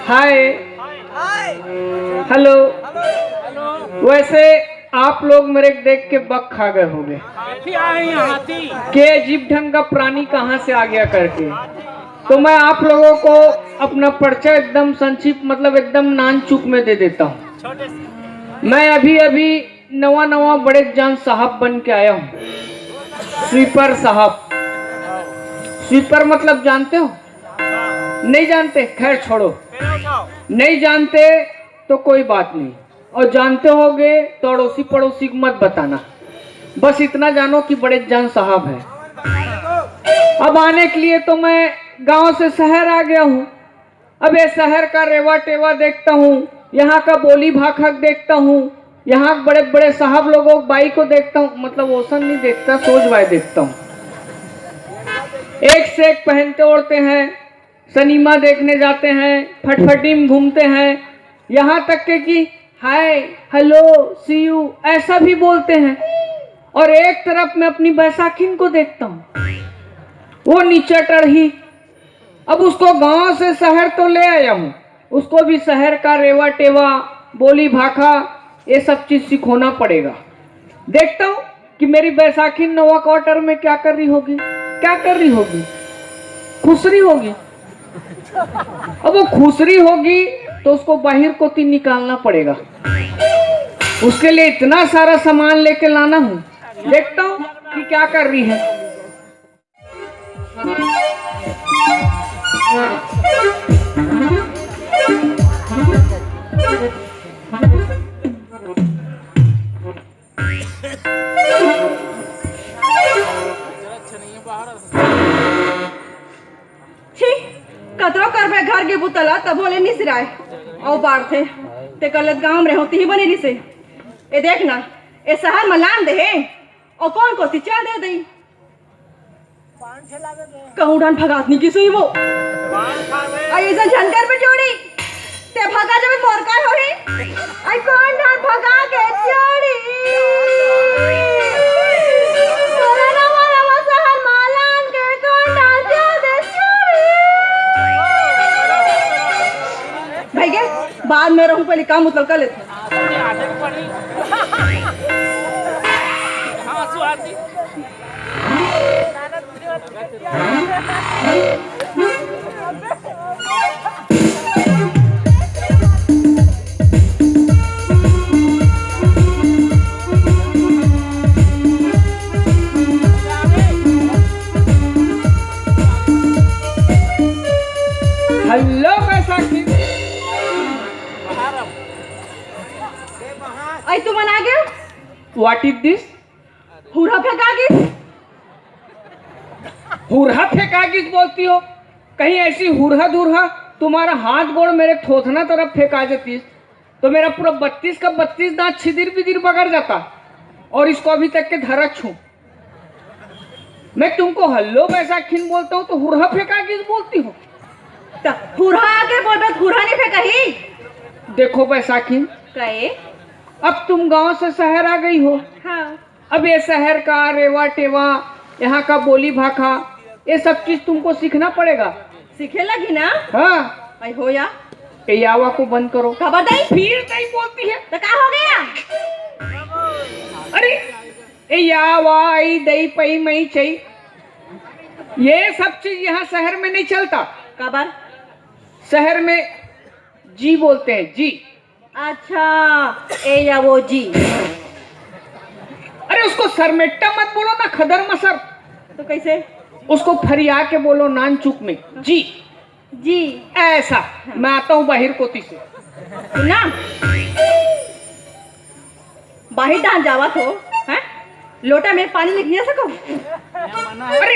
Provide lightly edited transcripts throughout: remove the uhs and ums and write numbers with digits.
हाय, hello. वैसे आप लोग मेरे देख के बक खा गए होंगे कि अजीब ढंग का प्राणी कहाँ से आ गया करके। तो मैं आप लोगों को अपना परिचय एकदम संक्षिप्त मतलब एकदम नान चुक में दे देता हूँ। मैं अभी अभी नवा नवा बड़े जान साहब बन के आया हूँ। स्वीपर साहब। स्वीपर मतलब जानते हो? नहीं जानते? खैर छोड़ो, नहीं जानते तो कोई बात नहीं, और जानते होगे तो अड़ोसी पड़ोसी को मत बताना। बस इतना जानो कि बड़े जान साहब है। अब आने के लिए तो मैं गांव से शहर आ गया हूँ। अब ये शहर का रेवा टेवा देखता हूँ, यहाँ का बोली भाखक देखता हूँ, यहाँ बड़े बड़े साहब लोगों बाई को देखता हूँ, मतलब ओसन नहीं देखता, सोच बाई देखता हूँ। एक से एक पहनते ओढ़ते हैं, सिनेमा देखने जाते हैं, फटफटी में घूमते हैं, यहाँ तक के कि हाय हेलो सी यू ऐसा भी बोलते हैं। और एक तरफ मैं अपनी बैसाखिन को देखता हूँ, वो नीचे टढ़ी। अब उसको गांव से शहर तो ले आया हूँ, उसको भी शहर का रेवा टेवा बोली भाखा ये सब चीज सिखाना पड़ेगा। देखता हूँ कि मेरी बैसाखी नवा क्वार्टर में क्या कर रही होगी, क्या कर रही होगी, खुसरी होगी। अब वो खुसरी होगी तो उसको बाहर को तीन निकालना पड़ेगा, उसके लिए इतना सारा सामान लेके लाना हूँ। देखता हूँ कि क्या कर रही है। कतरो कर घर के बुतला तब बोले नहीं सिराए और बार थे ते गलत गांव में होती ही बने नहीं से। ए देखना ए शहर में लान दे और कौन को चल दे दई कहूँ डान भगातनी की सुई वो आई ऐसा झंकर पे जोड़ी ते भगा जब मोर का होई आई कौन डान भगा के जोड़ी तोरा नवा शहर मालान के कौन डान दे भैया बाद में रहूं, पहले काम उतल कर लेते। हेलो बैसाखी। आई तू मन आ गया? What is this? हुरा फेंकागिस। हुरहा फेंकागिस बोलती हो? कहीं ऐसी हुरहा दुरहा तुम्हारा हाथ गोड़ मेरे थोथना तरफ फेंका जाती तो मेरा पूरा 32 का 32 दांत छिदिर बिदिर बगड़ जाता, और इसको अभी तक के धरा छू। मैं तुमको हल्लो बैसाखिन बोलता हूँ तो हुरहा फेंकागिस बोलती हो? हुरहा आके बोल बस हुरहा नहीं फेंका ही। देखो बैसाखिन, कहे अब तुम गांव से शहर आ गई हो। हाँ। अब ये शहर का रेवा टेवा, यहाँ का बोली भाखा, ये सब चीज तुमको सीखना पड़ेगा। सीखे लगी ना? हाँ। आई हो या यावा को बंद करो। खबर दई फिर नहीं बोलती है तो क्या हो गया? अरे ए यावा आई दई पई मई चई, ये सब चीज यहाँ शहर में नहीं चलता। खबर शहर में जी बोलते हैं, जी। अच्छा ए या वो जी। अरे उसको सरमेट्टा मत बोलो ना, खदर मसर। तो कैसे? उसको फरिया के बोलो नान चुक में, जी जी। ऐसा। मैं आता हूँ बाहिर कोती से। सुना बाहर डाल जावा तो हैं लोटा में पानी लेके जा सको। अरे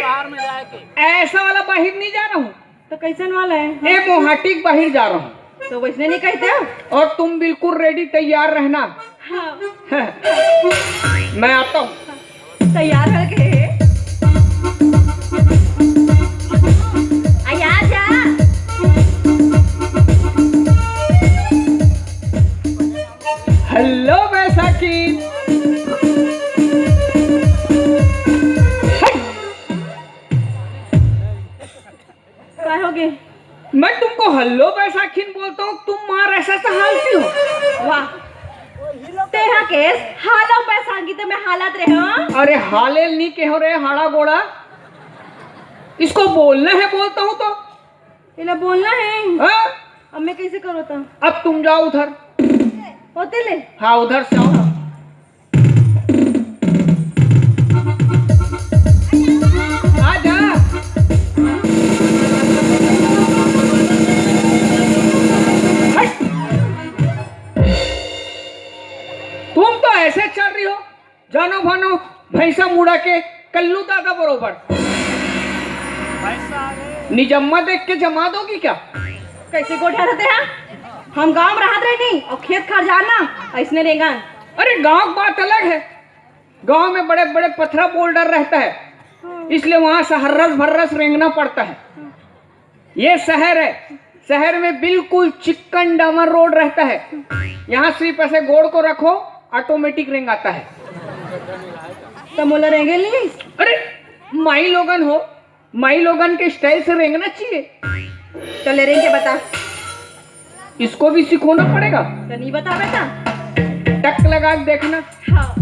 ऐसा वाला बाहर नहीं जा रहा हूँ, तो कैसन वाला है? ए मोहाटी के बाहर जा रहा हूँ। तो वैसने नहीं कहते हो? और तुम बिल्कुल रेडी तैयार रहना। हाँ। मैं आता हूँ। तैयार है के? आया जा। हेलो बैसाखी। क्या हो गए? मैं तुमको हल्लो बैसाखीन बोलता हूँ, तुम मार ऐसा हालती हो। वाह, तेहा केस हालो बैसाखी तो मैं हालत रहे हो। अरे हालेल नहीं के हो रे हाड़ा गोड़ा, इसको बोलना है बोलता हूँ तो इला बोलना है। हाँ? अब मैं कैसे करो तो? अब तुम जाओ उधर। होते ले। हाँ उधर से आओ। आ जा। हट। तुम तो ऐसे चल रही हो जानो भानो भैंसा मुड़ा के कल्लू दादा बरोबर। निजम्मा देख के जमा दोगी क्या? कैसे गोठा रहते हैं? हम गांव में रहते नहीं और खेत खर जाना ऐसने रहेगा। अरे गांव की बात अलग है, गांव में बड़े बड़े पत्थरा बोल्डर रहता है, इसलिए वहां से हर्रस भर्रस रेंगना पड़ता है। ये शहर है, शहर में बिल्कुल चिकन डामर रोड रहता है, यहाँ सिर्फ ऐसे गोड़ को रखो ऑटोमेटिक रेंग आता है। तो मोला रहेंगे नहीं। अरे माई लोगन हो, माई लोगन के स्टाइल से रेंगना चाहिए। चले रहेंगे बता। इसको भी सिखाना पड़ेगा। तो नहीं बता बेटा। टक लगा के देखना। हाँ।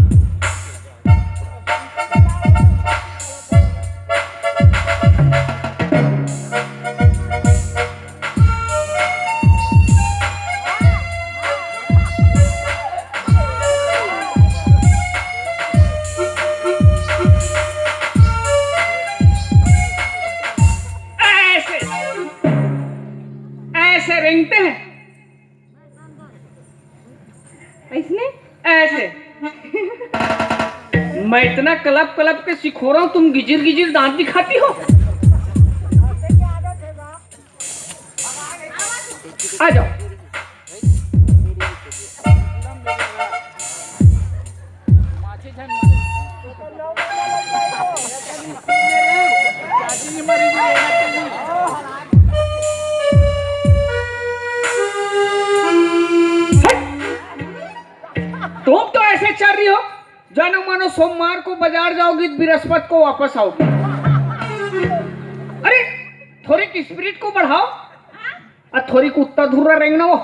ऐसे रेंगते हैं, ऐसने ऐसे। मैं इतना कलब कलब के सिखो रहा हूं, तुम गिजिर गिजिर दांत दिखाती हो। आ जाओ। तुम तो ऐसे चल रही हो जानो मानो सोमवार को बाजार जाओगी, बृहस्पति को वापस आओगी। अरे थोड़ी की स्पिरिट को बढ़ाओ और थोड़ी कुत्ता धुर्रा रेंगना वो।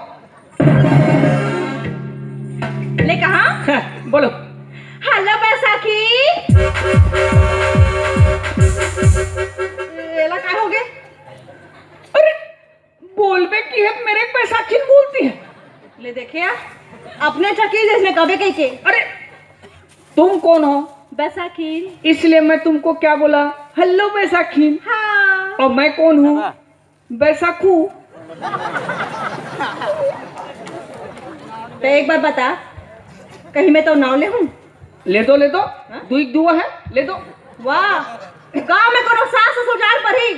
ले कहा? बोलो। हेलो बैसाखी। एला क्या हो गए? अरे बोलबे की है, मेरे बैसाखी बोलती है। ले देखिए अपने चकी जैसे कभी कही के। अरे तुम कौन हो? बैसाखी। इसलिए मैं तुमको क्या बोला, हेलो बैसाखी। हाँ। और मैं कौन हूँ? बैसाखू। तो एक बार बता, कहीं मैं तो नाव ले हूँ? ले दो दुई दुआ है, ले दो। वाह, गांव में कोनो सास ससुराल पर ही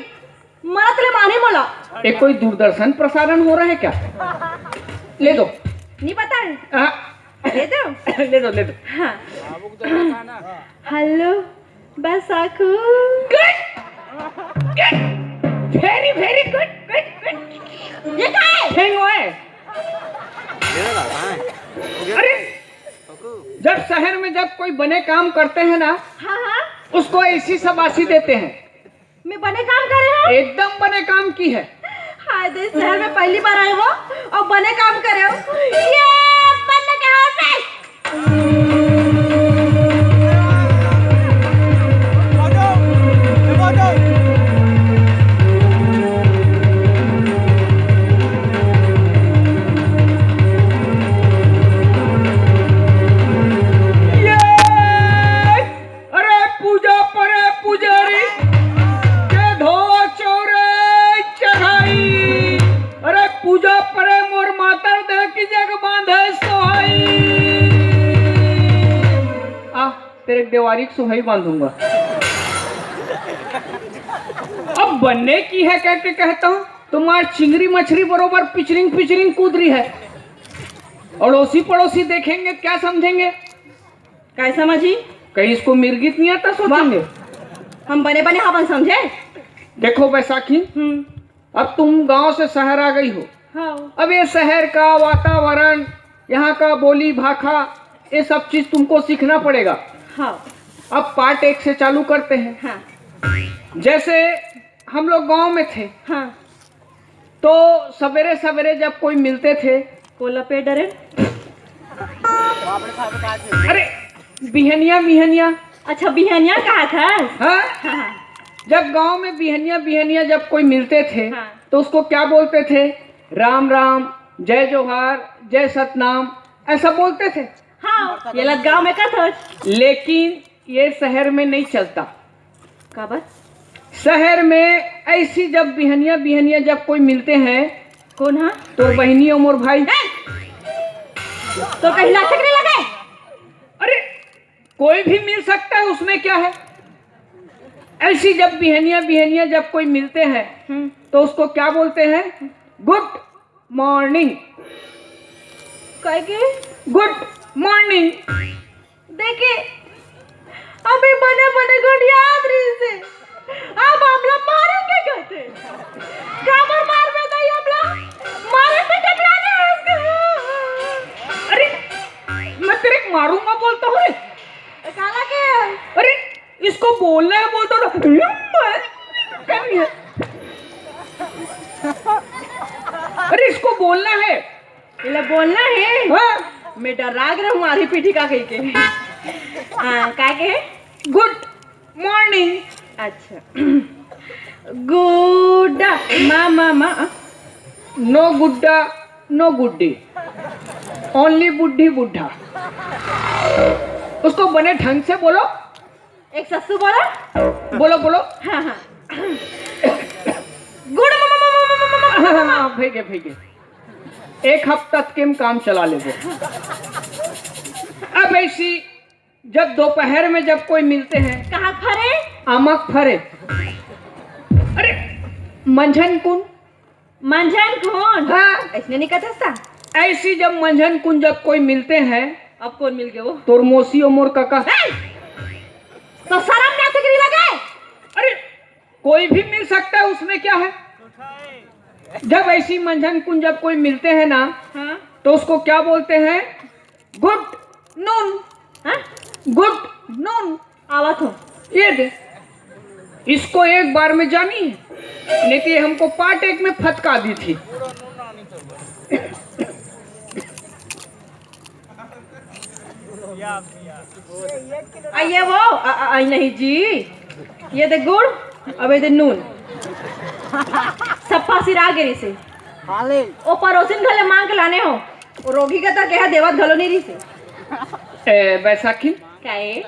मरत ले माने मोला। एक कोई दूरदर्शन प्रसारण हो रहा है क्या? ले दो। नहीं पता है? ले दो। ले दो। हाँ। Hello Baisakhu. Very very good. ये क्या है? हेंगो है। अरे जब शहर में जब कोई बने काम करते हैं ना, हाँ हाँ, उसको ऐसी शाबाशी देते हैं। मैं बने काम कर रहे हो? एकदम बने काम की है। हाय दे, शहर में पहली बार आए हो और बने काम कर रहे हो। ये बने क्या होता है? तेरे देवारी की सुहाई बांधूंगा। अब बनने की है कह के कहता हूँ, तुम्हारी चिंगरी मछली बरोबर पिचरिंग पिचरिंग कूद रही है। अड़ोसी पड़ोसी देखेंगे क्या समझेंगे? कैसा समझी? कहीं इसको मिर्गित नहीं आता सोचेंगे। हम बने बने हवन समझे। देखो बैसाखी, अब तुम गांव से शहर आ गई हो। हाँ। अब ये शहर का वातावरण, यहाँ का बोली भाषा, ये सब चीज तुमको सीखना पड़ेगा। हाँ। अब पार्ट 1 से चालू करते हैं। हाँ। जैसे हम लोग गांव में थे, हाँ। तो सवेरे सवेरे जब कोई मिलते थे, को लपेट डरे। अरे बिहनिया बिहनिया, अच्छा बिहनिया कहा था। हाँ, हाँ जब गांव में बिहनिया बिहनिया जब कोई मिलते थे, हाँ। तो उसको क्या बोलते थे? राम राम, जय जोहार, जय सतनाम, ऐसा बोलते थे। हाँ, ये लग गाँव में का था। लेकिन ये शहर में नहीं चलता। का बात? शहर में ऐसी जब बिहनिया बिहनिया जब कोई मिलते हैं, कौन है? तो बहनी और मोर भाई। तो कहीं लाचकने लगे? अरे कोई भी मिल सकता है, उसमें क्या है? ऐसी जब बिहनिया बिहनिया जब कोई मिलते हैं, तो उसको क्या बोलते हैं? Good morning. कहेंगे गुड मॉर्निंग। देखिए अभी बने बने गुड याद रही से अब हमला मारे के कहते काबर मार में दई हमला मारे पे टकराने है उसके। अरे मैं तेरे को मारूंगा बोलता हूँ रे। काला के अरे इसको बोलना है बोलता हूँ ना। अरे इसको बोलना है। इले बोलना है। हाँ? मैं डराग रहा हूँ मारी पीठी का कही के। हाँ का के गुड मॉर्निंग। अच्छा गुड मा नो गुड्डा नो गुड्डी, ओनली बुड्ढी बुड्ढा। उसको बने ढंग से बोलो। एक सस्सू बोला। बोलो बोलो। हाँ हाँ गुड हाँ, फेंके फेंके। एक हफ्ता के काम चला ले वो। अब ऐसी जब दोपहर में जब कोई मिलते हैं, कहाँ फरे? आमक फरे। अरे मंझन कुन। मंझन कौन? हाँ, ऐसने नहीं कहता था। ऐसी जब मंझन कुन जब कोई मिलते हैं, अब कौन मिल गए वो? तोर मोसी और मोर काका। तो शर्म नहीं आती गिरी लगे? अरे कोई भी मिल सकता है, उसमें क्या है? जब ऐसी मंझन कुन जब कोई मिलते हैं ना, हाँ तो उसको क्या बोलते हैं? Good noon. हाँ गुड नून। आवत हो। ये दे, इसको एक बार में जानी है, नहीं तो ये हमको पार्ट एक में फटका दी थी। आइए वो आई नहीं जी, ये दे गुड़ अब ये दे नून सप्पा सिरा गिरी से ओ परोसिन घले मांग के लाने हो वो रोगी का तो कहा देवत घलो नहीं रही से बैसाखी काए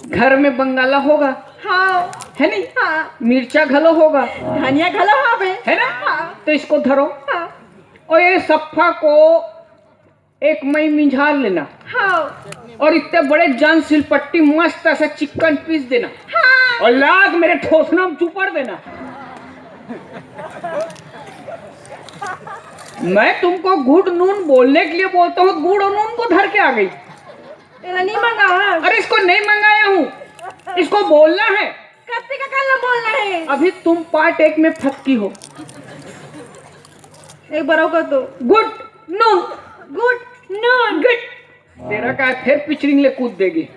घर में बंगाला होगा, हाँ है नहीं? हाँ मिर्चा घलो होगा, धनिया घलो हाँ बे है ना? हाँ तो इसको धरो हाँ और ये सफ़ा को एक मई मिझार लेना, हाँ और इतने बड़े जान सिलपट्टी मस्त ऐसा चिकन पीस देना, हाँ और लाग मेरे ठोसना में चुपड़ देना। मैं तुमको गुड़ नून बोलने के लिए बोलता हूँ, गुड़ और नून को धर के आ गई। तेरा नहीं मंगा है। अरे इसको नहीं मंगाया हूँ, इसको बोलना है। कत्ती का कल बोलना है। अभी तुम पार्ट एक में फटकी हो। एक बार का तो good noon. Good noon good. तेरा क्या फिर पिचरिंग ले कूद देगी।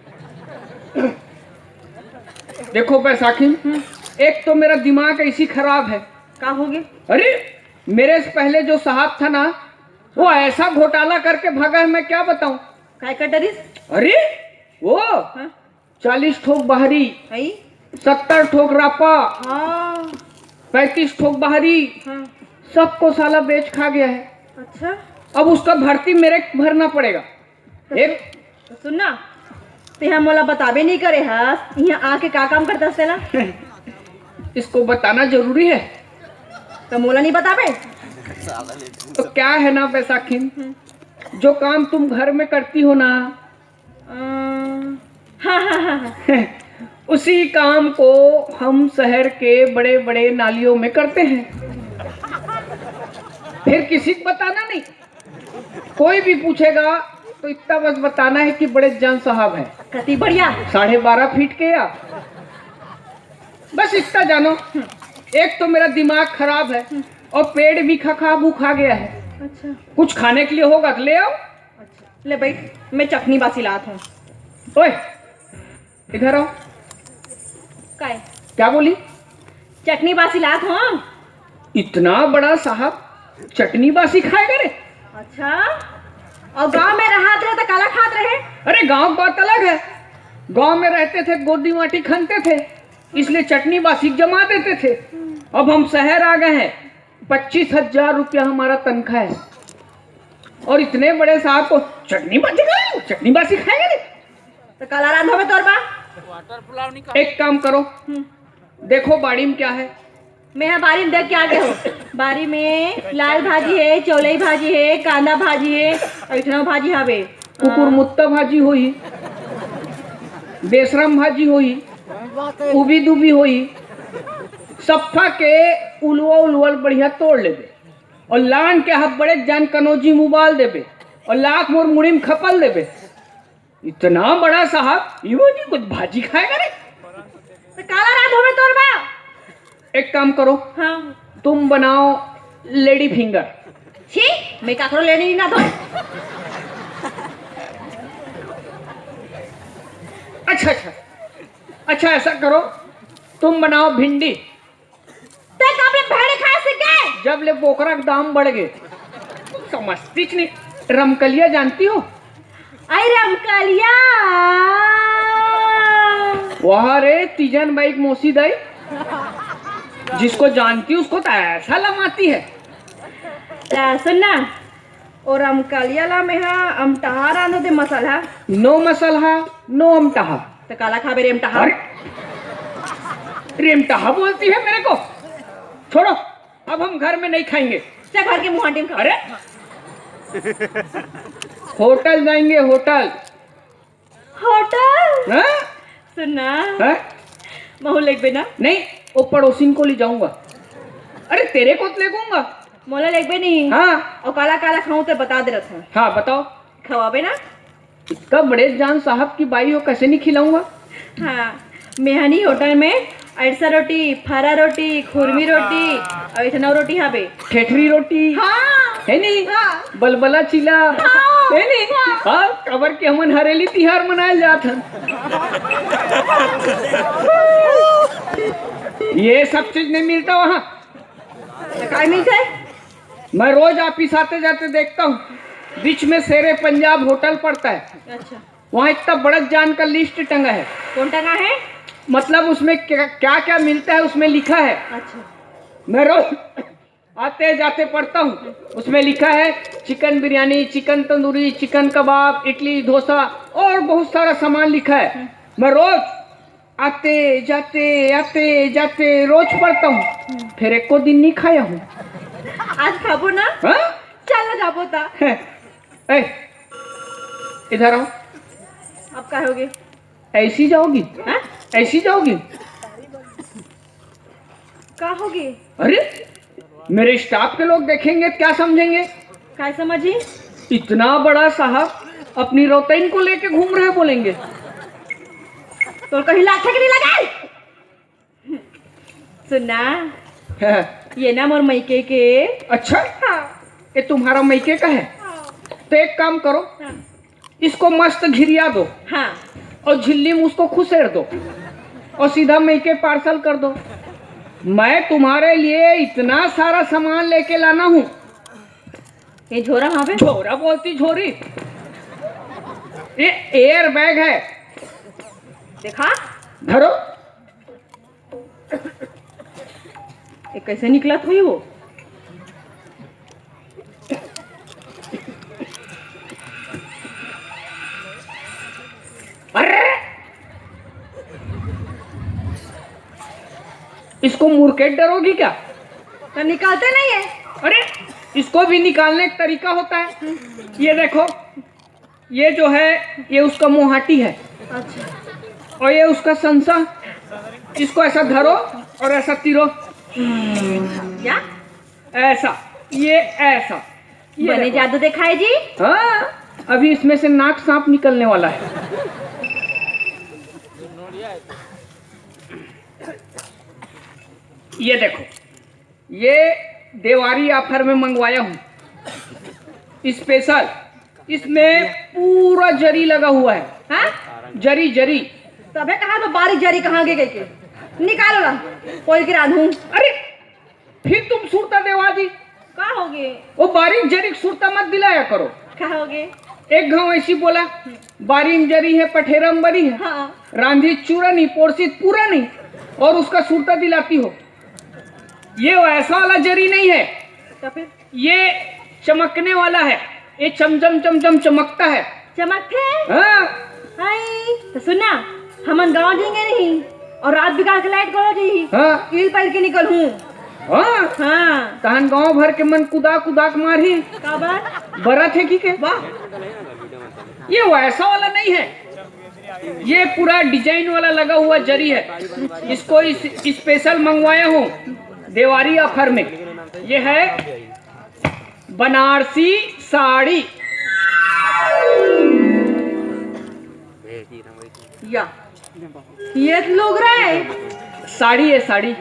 देखो बैसाखी, एक तो मेरा दिमाग ऐसी खराब है। का हो गया? अरे मेरे से पहले जो साहब था ना, वो ऐसा घोटाला करके भागा है, मैं क्या बताऊं। काय कटरिस? अरे वो हाँ 40 ठोक बाहरी, है 70 ठोक रापा, हाँ 35 ठोक बाहरी, हाँ सबको साला बेच खा गया है। अच्छा अब उसका भर्ती मेरे को भरना पड़ेगा। एक तो सुनना, ते हम मोला बताबे नहीं करे हस यहाँ आके का काम करता सेला? इसको बताना जरूरी है। तो मोला नहीं बताबे? तो क्या है ना बैसाखी, जो काम तुम घर में करती हो ना, हाँ हाँ हाँ हाँ उसी काम को हम शहर के बड़े बड़े नालियों में करते हैं। फिर किसी को बताना नहीं, कोई भी पूछेगा तो इतना बस बताना है कि बड़े जान साहब हैं, कति बढ़िया 12.5 फीट के, या बस इतना जानो। एक तो मेरा दिमाग खराब है और पेट भी खा भूखा गया है। अच्छा कुछ खाने के लिए होगा तो ले आओ। अच्छा ले भाई, मैं चटनी बासी लात हूँ। ओए इधर आओ। काय? क्या बोली? चटनी बासी लात हूँ। इतना बड़ा साहब चटनी बासी खाएगा रे। अच्छा, और गांव में रहते रहे तो काला खात रहे? अरे गांव बात अलग है, गांव में रहते थे गोदी माटी खनते थे, इसलिए चटनी बासी जमा देते थे। अब हम शहर आ गए हैं, 25,000 रुपया हमारा तनख्वाह है, और इतने बड़े साहब को चटनी बासी खाएगा रे। तो काला रांधो में तोर बा। एक काम करो, देखो बाड़ी में क्या है। मैं यहाँ बारी में देख के आ गए हो। बारी में लाल भाजी है, चौलई भाजी है, कांदा भाजी है, और इतना भाजी हवे। कुकुर मुत्ता भाजी होई, बेसरम भाजी होई, उबी दुबी होई, सफ्फा के उलवल बढ़िया तोड़ लेबे, और लान के हाथ बड़े जान कनौजी मुबाल देबे, और लाख मोर मुड़ी में खपल देबे। इतना बड़ा साहब इवो जी कुछ भाजी खाएगा रे। तो काला रांधो में तोर बा। एक काम करो, हाँ, तुम बनाओ लेडी फिंगर। छी, मैं काकरो लेनी ना दो। अच्छा ऐसा करो, तुम बनाओ भिंडी। ते कब ले भेड़े खाए से गए? जब ले बोकरा के दाम बढ़ गए, समझती नहीं। रमकलिया जानती हो? आई रमकलिया, वहाँ रे तीजन बाइक मौसी दाई, जिसको जानती उसको तो ऐसा लमाती है। सुनना, और रमकलिया ला में हाँ अमटहा रांधो दे मसाला। नो मसाला नो अमटहा। तो काला खाबे रेमटहा। रेमटहा बोलती है मेरे को। छोड़ो, अब हम घर में नहीं खाएंगे। चल घर के मुहांडी में खा। अरे होटल जाएंगे, होटल। होटल? सुनना, महू लेग ना? नहीं, वो पड़ोसी को ले जाऊंगा। अरे तेरे को ले जाऊंगा, मोला लेग नहीं। हाँ, और काला काला खाऊं तो बता दे रहा था। हाँ बताओ। खवाबे ना? इतना बड़े जान साहब की बाई हो, कैसे नहीं खिलाऊंगा। हाँ, मेहनी होटल में अरसा रोटी, फारा रोटी, खुरमी रोटी, और इतना रोटी हाबे। ठेठरी रोटी। हाँ, है नहीं? हाँ। बलबला चिला। हाँ। है नहीं? हाँ, कबर के हमन हरेली तिहार मनाए जात हन। ये सब चीज नहीं मिलता वहाँ। काय मिलता है? मैं रोज ऑफिस आते जाते देखता हूँ, बीच में शेरे पंजाब होटल पड़ता है। अच्छा, वहाँ इतना बड़ा जान का लिस्ट टंगा है। कौन टंगा है? मतलब उसमें क्या क्या मिलता है उसमें लिखा है। अच्छा, मैं रोज आते जाते पढ़ता हूँ, उसमें लिखा है chicken biryani, chicken tandoori, chicken kebab, idli, dosa और बहुत सारा सामान लिखा है। मैं रोज आते जाते रोज पढ़ता हूँ, फिर एक को दिन नहीं खाया हूँ। आज खाबो ना? हाँ? चल ना जाबो ता। इधर आओ। अब क्या होगे? ऐसी जाओगी? हाँ? ऐसी जाओगी? क्या होगी? अरे मेरे स्टाफ के लोग देखेंगे क्या समझेंगे? क्या समझी? इतना बड़ा साहब अपनी रोतैन को लेके घूम रहे बोलेंगे। तो कहीं लाठा के नहीं लगा? सुनना, ये ना मोर मैके के। अच्छा, हाँ। ये तुम्हारा मैके का है? हाँ। तो एक काम करो, हाँ। इसको मस्त घिरिया दो। हाँ। और झिल्ली में उसको खुसेड़ दो और सीधा मैके पार्सल कर दो। मैं तुम्हारे लिए इतना सारा सामान लेके लाना हूँ। ये झोरा वहाँ पे? झोरा बोलती झोरी, ये एयर बैग है। देखा? धरो। ये कैसे निकला था वो? अरे इसको मुरकेट डरोगी क्या? तो निकालते नहीं है। अरे इसको भी निकालने का तरीका होता है। ये देखो, ये जो है ये उसका मोहाटी है। अच्छा। और ये उसका संसा। इसको ऐसा धरो और ऐसा तीरो। क्या? ऐसा, ये ऐसा। ये बने देखो। जादू दिखाए जी? हाँ, अभी इसमें से नाक सांप निकलने वाला है। ये देखो, ये देवारी ऑफर में मंगवाया हूँ स्पेशल। इसमें पूरा जरी लगा हुआ है। हाँ? जरी। तबे कहा तो बारीक जरी कहाँ गई के? निकालो ना, कोई गिरा दूँ। अरे फिर तुम सुरता देवा दी। का हो गए? वो बारीक जरी सुरता मत दिलाया करो। का हो गए? एक गाँव ऐसी बोला, बारीक जरी है पठेरम बरी है, हाँ रांधी चूरा नहीं पोरसित पूरा नहीं, और उसका सुरता दिलाती हो। ये वैसा वाला जरी नहीं है, तो फिर ये चमकने वाला है, ये चमचम चमचम चमकता है। चमकते? हाँ हाय तो सुनना, हमन गाँव जाएंगे नहीं और रात बिगाड़ के लाइट करो जी। हाँ ईल पैर के निकल हूँ। हाँ हाँ तहन गांव भर के मन कुदा कुदा के मारी का बात? बरत है की के। वाह, ये वैसा वाला नहीं है, ये पूरा डिजाइन वाला लगा हुआ जरी है। इसको स्पेशल मंगवाया हूँ देवारी ऑफर में। ये है बनारसी साड़ी। या ये लुगरा है? साड़ी है साड़ी।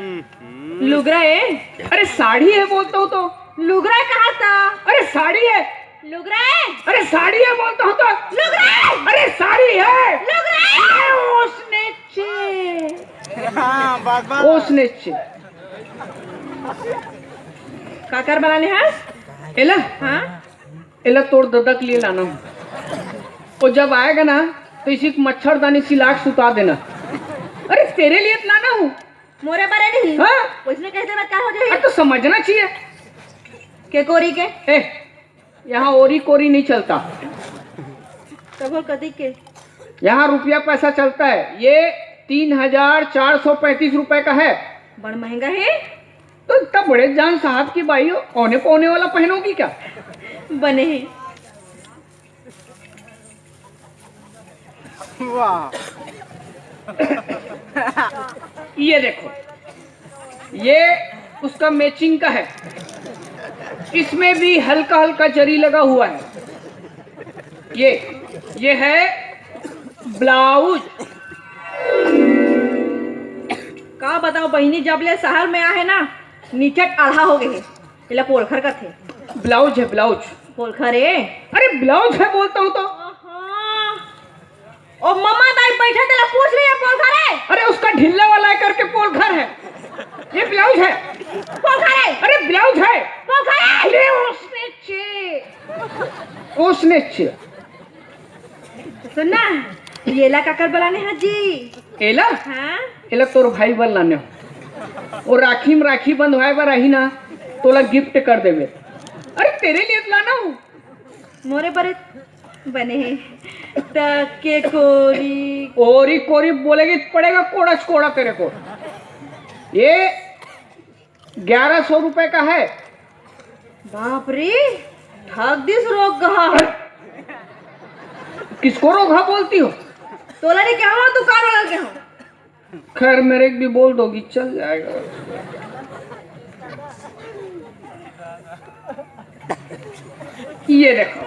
लुगरा है? अरे साड़ी है बोलता हूँ तो। लुगरा कहा था? अरे साड़ी है। लुगरा है? अरे साड़ी है बोलता हूँ तो। लुगरा है? अरे साड़ी है। लुगरा है? उसने काकर बनाने हैं? एला हाँ एला तोड़ ददक लिए लाना हूँ। वो जब आएगा ना तो इसी को मच्छरदानी सिलाक सुता देना। अरे तेरे लिए तो लाना हूँ। मोरे बारे नहीं? हाँ उसने कैसे बात क्या हो अरे जाए? तो समझना चाहिए। के कोरी के? यहाँ ओरी कोरी नहीं चलता, तो बोल कदी के? यहाँ रुपया पैसा चलता है। ये 3435 रुपए का है। बड़ महंगा है। तो इतना बड़े जान साहब की बाई हो, औने पौने वाला पहनोगी क्या? बने हैं। ये देखो, ये उसका मैचिंग का है। इसमें भी हल्का हल्का जरी लगा हुआ है। ये है ब्लाउज। का बताओ बहिनी, जब ले शहर में आए ना नीचे आधा हो गए। इला पोलखर का थे। ब्लाउज है ब्लाउज। पोलखर है? अरे ब्लाउज है बोलता हूँ तो। और मम्मा दाई बैठे थे पूछ रही है पोलखर है? अरे उसका ढिल्ला वाला है करके पोलखर है। ये ब्लाउज है। पोलखर है? अरे ब्लाउज है। पोलखर है? अरे उसने सुनना, ये ला काकर बनाने हैं जी? एला हाँ एला तोर भाई बन लाने हो। और राखी में राखी बंधवाए बार रही ना तोला गिफ्ट कर देवे। अरे तेरे लिए तो लाना हूँ। मोरे बरे बने हैं तो के कोरी ओरी कोरी बोलेगी तो पड़ेगा कोड़ा कोड़ा तेरे को। ये 1100 रुपए का है। बाप रे, ठग दिस रोग गहा। किसको रोगा बोलती हो? तोला ने क्या हुआ? दुकान वाला क्या हो? खैर मेरे भी बोल दोगी चल जाएगा। ये देखो,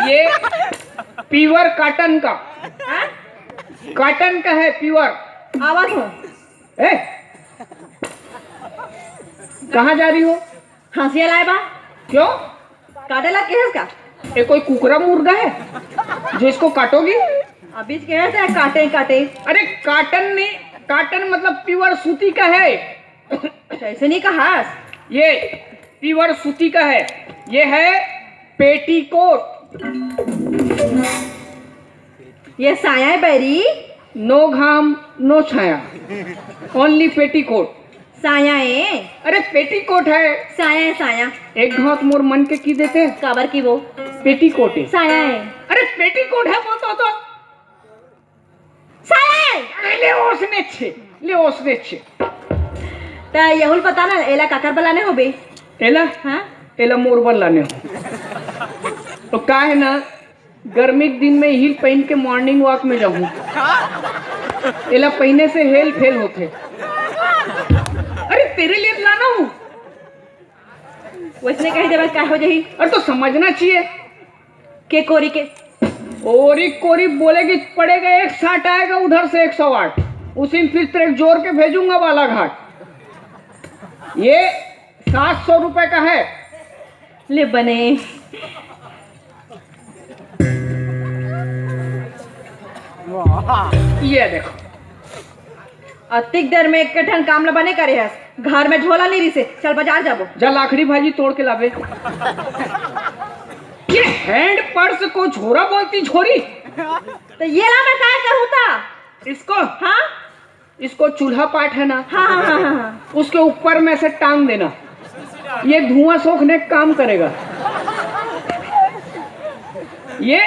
ये प्योर कॉटन का। हाँ? कॉटन का है प्योर। आवाज हो। ए कहाँ जा रही हो? हंसिया लाए बा? क्यों? काटेला केस का? ये कोई कुकरा मुर्गा है जो इसको काटोगी? अभी कह से काटे काटे। अरे काटन नहीं, काटन मतलब प्योर सूती का है। ऐसे नहीं कहा। ये प्योर सूती का है। ये है पेटीकोट। ये साया है बैरी? नो घाम नो छाया, ओनली पेटीकोट। साया है? अरे पेटीकोट है। साया है साया। एक घात मोर मन के की देते काबर की वो? पेटीकोट है। साया है। अरे पेटीकोट है बोलता तो। साया है। अरे ले ओसने छे। ता यहुल पता ना एला काकर बलाने हो बे? एला हाँ एला मोर बन लाने हो। तो का है ना, गर्मी के दिन में हील पहन के मॉर्निंग वॉक में जाऊँ। एला पहने से हेल फेल होते। अरे तेरे लिए लाना हूँ। वैसने कही देवा क्या हो जाही? अरे तो समझना चाहिए। के कोरी के? ओरी कोरी बोलेगी पड़ेगा 160 आएगा, उधर से 108। उसी में फिर तेरे जोड़ के भेजूंगा बालाघाट। ये 700 रुपए का है। ले बने। ये देखो, अतिक देर में एक ठन काम ला बने करे हस, घर में झोला नहीं रिसे, चल बाजार जाबो। जा लाखड़ी भाजी तोड़ के लावे। ये हैंड पर्स को झोरा बोलती झोरी। तो ये ला मैं काय करूँ था? इसको हाँ इसको चूल्हा पाट है ना, हाँ हाँ हाँ हाँ। उसके ऊपर में से टांग देना, ये धुआं सोखने का काम करेगा। ये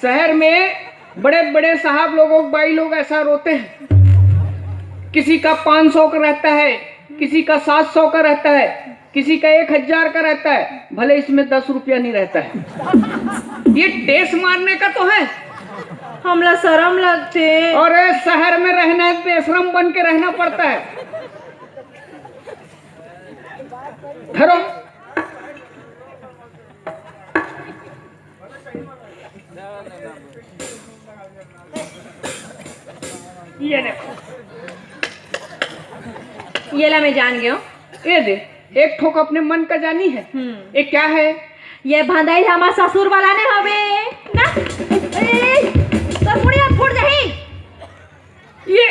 शहर में बड़े बड़े साहब लोगों बाई लोग ऐसा रोते हैं, किसी का 500 का रहता है, किसी का 700 का रहता है, किसी का 1000 का रहता है, भले इसमें 10 रुपया नहीं रहता है। ये टेस मारने का तो है। हमला शर्म लगते। और शहर में रहना है, बेशरम बन के रहना पड़ता है। धरो ये देखो, ये ला मैं जान गया। ये दे, एक ठोक अपने मन का जानी है। ये क्या है? ये भंदाई हमार ससुर वाला ने हवे ना। तो मुड़िया फुट जाही। ये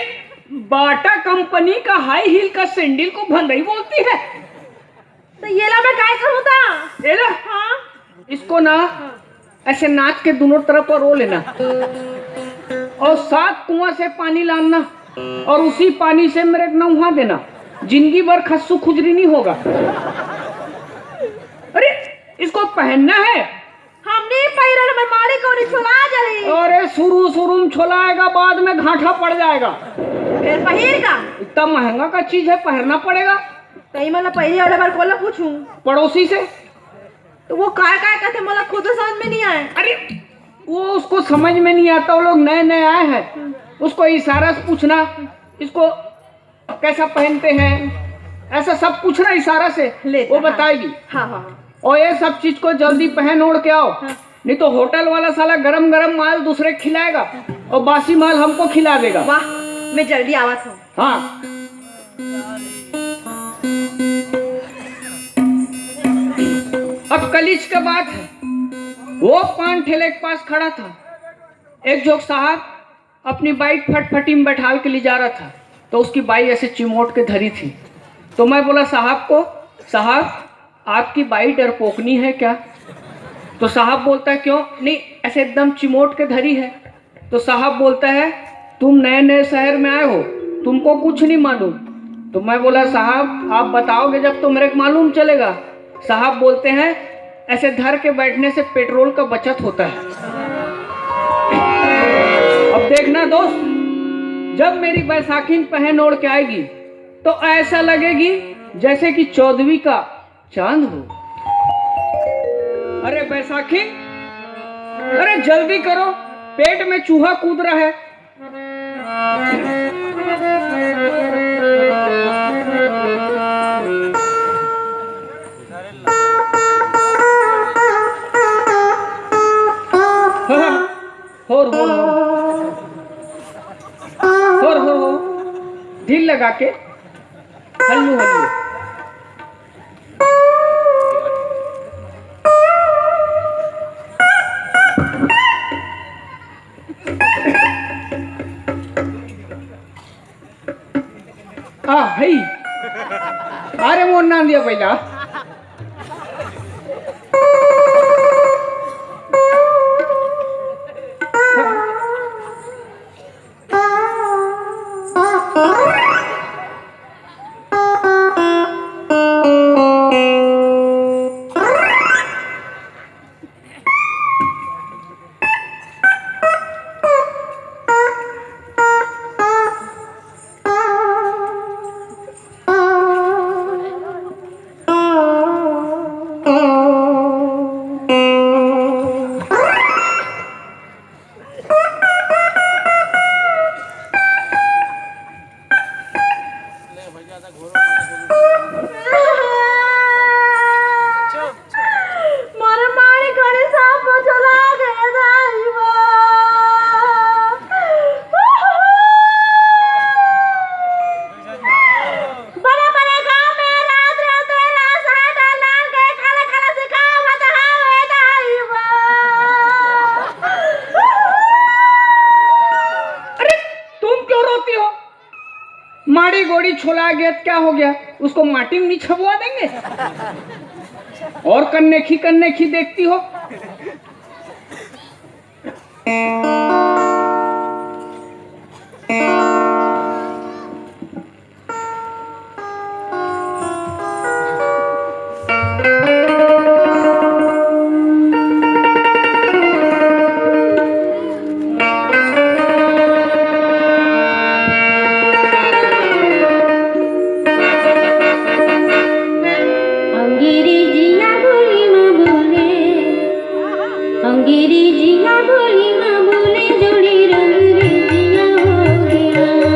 बाटा कंपनी का हाई हील का सैंडल को भंडाई बोलती है। तो ये ला मैं काय करूँ था? ये ला, हाँ इसको ना ऐसे नाक के दोनों तरफ पर रो लेना और 7 कुआं से पानी लाना और उसी पानी से मेरे को नहा देना। जिंदगी भर खस्सू खुजरी नहीं होगा। अरे इसको पहनना है। हमने पैरा में मारे को नहीं छुला जाही। अरे शुरू में छोलाएगा, बाद में घाटा पड़ जाएगा। फिर पहिर का इतना महंगा का चीज है, पहनना पड़ेगा। कहीं मला पहिरे वाले बार कोला पूछूं पड़ोसी से, तो वो काय काय कहते मला खुद समझ में नहीं आए। अरे वो उसको समझ में नहीं आता, वो लोग नए नए आए हैं, उसको इशारा से पूछना, इसको कैसा पहनते हैं, ऐसा सब पूछना इशारा से, वो बताएगी। हाँ हाँ। और ये सब चीज को जल्दी पहन ओढ़ के आओ। हाँ। नहीं तो होटल वाला साला गरम गरम माल दूसरे को खिलाएगा और बासी माल हमको खिला देगा। वाह, मैं जल्दी आवत हूँ। हाँ अब कलीज का बात है, वो पान ठेले के पास खड़ा था। एक जोक साहब अपनी बाइक फटफटी में बैठाल के ले जा रहा था, तो उसकी बाइक ऐसे चिमोट के धरी थी। तो मैं बोला साहब को, साहब आपकी बाइक डरपोकनी है क्या? तो साहब बोलता है क्यों? नहीं, ऐसे एकदम चिमोट के धरी है। तो साहब बोलता है तुम नए नए शहर में आए हो, तुमको कुछ नहीं मालूम। तो मैं बोला साहब आप बताओगे जब तो मेरे को मालूम चलेगा। साहब बोलते हैं ऐसे धर के बैठने से पेट्रोल का बचत होता है। अब देखना दोस्त, जब मेरी बैसाखी पहन ओढ़ के आएगी तो ऐसा लगेगी जैसे कि 14वीं का चांद हो। अरे बैसाखी, अरे जल्दी करो, पेट में चूहा कूद रहा है। हो ढील लगा के हल्लू हल्लू। भाई अरे मोर नाम दिया पहला। नहीं छोला गया तो क्या हो गया, उसको माटी में नहीं छबवा देंगे? और कन्ने खी देखती हो। अंग्रेजिया बोली माँ बोले जोड़ी रंग रेजिया हो गया।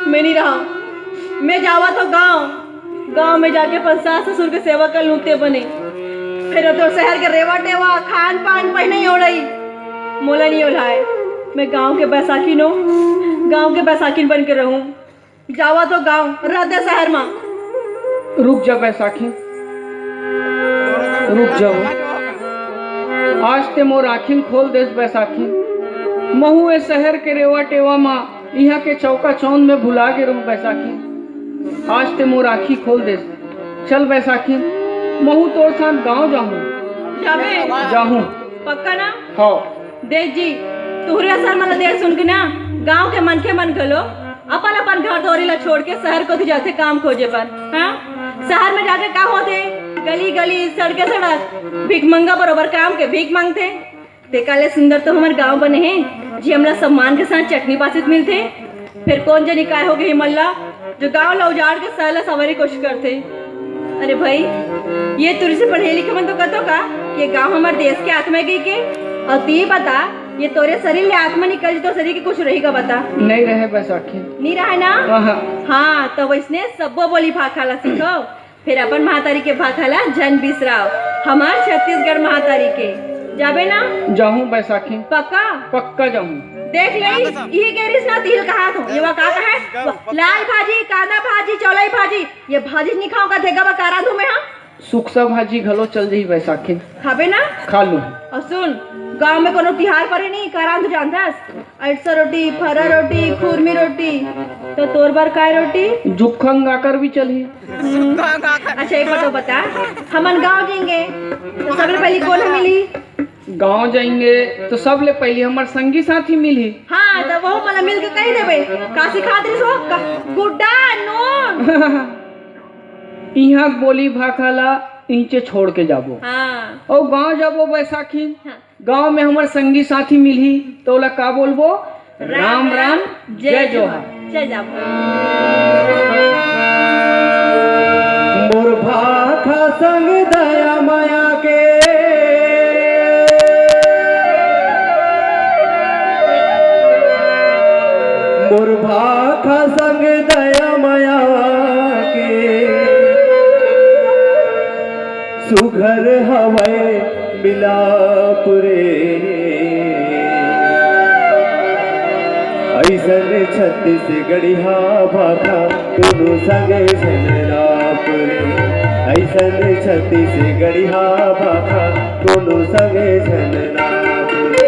मैं नहीं रहा। मैं जावा तो गांव में जाके अपन सास ससुर के सेवा कर लूते बने। फिर तो शहर के रेवा टेवा खान पान पहने ही हो रही मोला नहीं ओलाए। मैं गांव के बैसाखिन बन के रहूं। जावा तो गांव रहते शहर में। रुक जा बैसाखी, रुक जाओ। आज ते मोर आखिन खोल देस बैसाखी। महू ए शहर के रेवा टेवा माँ यहाँ के चौका चौंद में भुला के रहूं बैसाखी। आज ते मोर आखी खोल देस। चल बैसाखी, महू तोर साथ गांव जाहूं। पक्का ना? हाँ। देख जी, तुहरे असर मला देर सुन के ना गांव के मन गलो अपन घर दौरी ला छोड़ के शहर को जाते काम खोजे पर। हाँ, शहर में जाके का होते? गली सड़के सड़क भीख मंगा बरोबर काम के भीख मांगते। ते काले सुंदर तो हमारे गांव बने हैं जी, हमरा सम्मान के साथ चटनी पासित मिलते। फिर कौन जनी काय हो गई मल्ला जो गांव ला उजाड़ के साला सवारी कोशिश करते। अरे भाई, ये तुरी से पढ़े लिखे मन तो कतो का ये गांव हमारे देश के आत्मा की के। और तू बता, ये तोरे शरीर ले आत्मा निकल तो शरीर की कुछ रहेगा बता? नहीं रहे बैसाखी। नहीं रहा ना? हाँ, तो वैसने सबो बोली भाखाला सीखो। फिर अपन महातारी के भाखाला जन बिसराओ। हमार छत्तीसगढ़ महातारी के जाबे ना? जाऊं बैसाखी। पक्का जाऊं। देख ले, ये गेरिस ना तिल कहा तो ये का है? लाल भाजी, कांदा भाजी, चौलाई भाजी, ये भाजी नहीं खाओ का देगा बकारा दूं मैं। हाँ, सुखसा भाजी घलो चल जाई बैसाखी। खाबे ना? खा लूं। और सुन, गांव में कोनो तिहार परे नहीं करान तो जानतास? अटसा रोटी, फरा रोटी, खुरमी रोटी। तो तोर बार काय रोटी? जुखंग आकर भी चली। अच्छा एक बात तो बता, हमन गांव जाएंगे तो सबसे पहले कौन मिली? गांव जाएंगे तो सबले पहले हमार संगी साथी मिली। हाँ, तो वो मला मिल के कही देबे का सिखा दे सो गुड्डा नून। यहाँ बोली भाखाला इंचे छोड़ के जाबो। हाँ। और गांव जाबो बैसाखी। हाँ। गांव में हमार संगी साथी मिली तो ओला का बोलबो? राम राम जय जोहार। चल जाबो। मोर भाखा संग दया माया के मोर भाखा संग दया माया के सुघर हवै मिलापुरे ऐसन छत्तीसगढ़िया भाखा दोनों संगे झलरापुरे। ऐसन छत्तीसगढ़िया भाखा दोनों संगे झलरापुरे।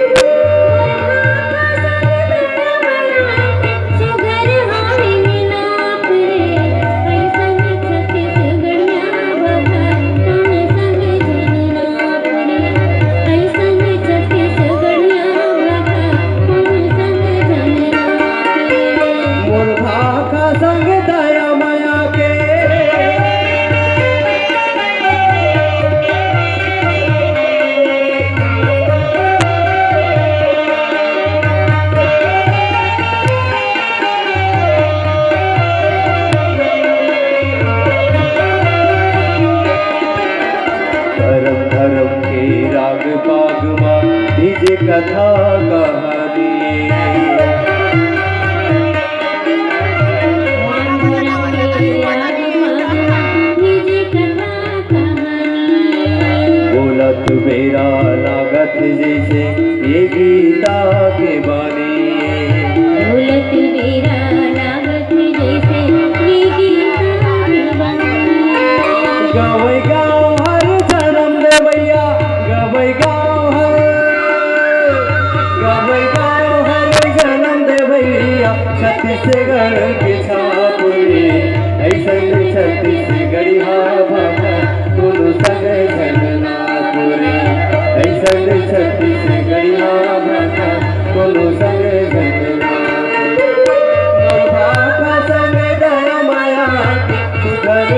कथा कहानी बोलत बेरा लागत जैसे ये गीता के बानी। बोलत बेरा लागत जैसे ये गीता के बानी। गावै गाँव हर जन्म देवैया गावै गाँव छत्तीसगढ़ के छापुरे। ऐसन छत्तीसगढ़िया भाखा दोनों संगे झलनापुरे। ऐसन छत्तीसगढ़िया भाखा दोनों संगे झलनापुरे। भाखा संगे दया माया सुधर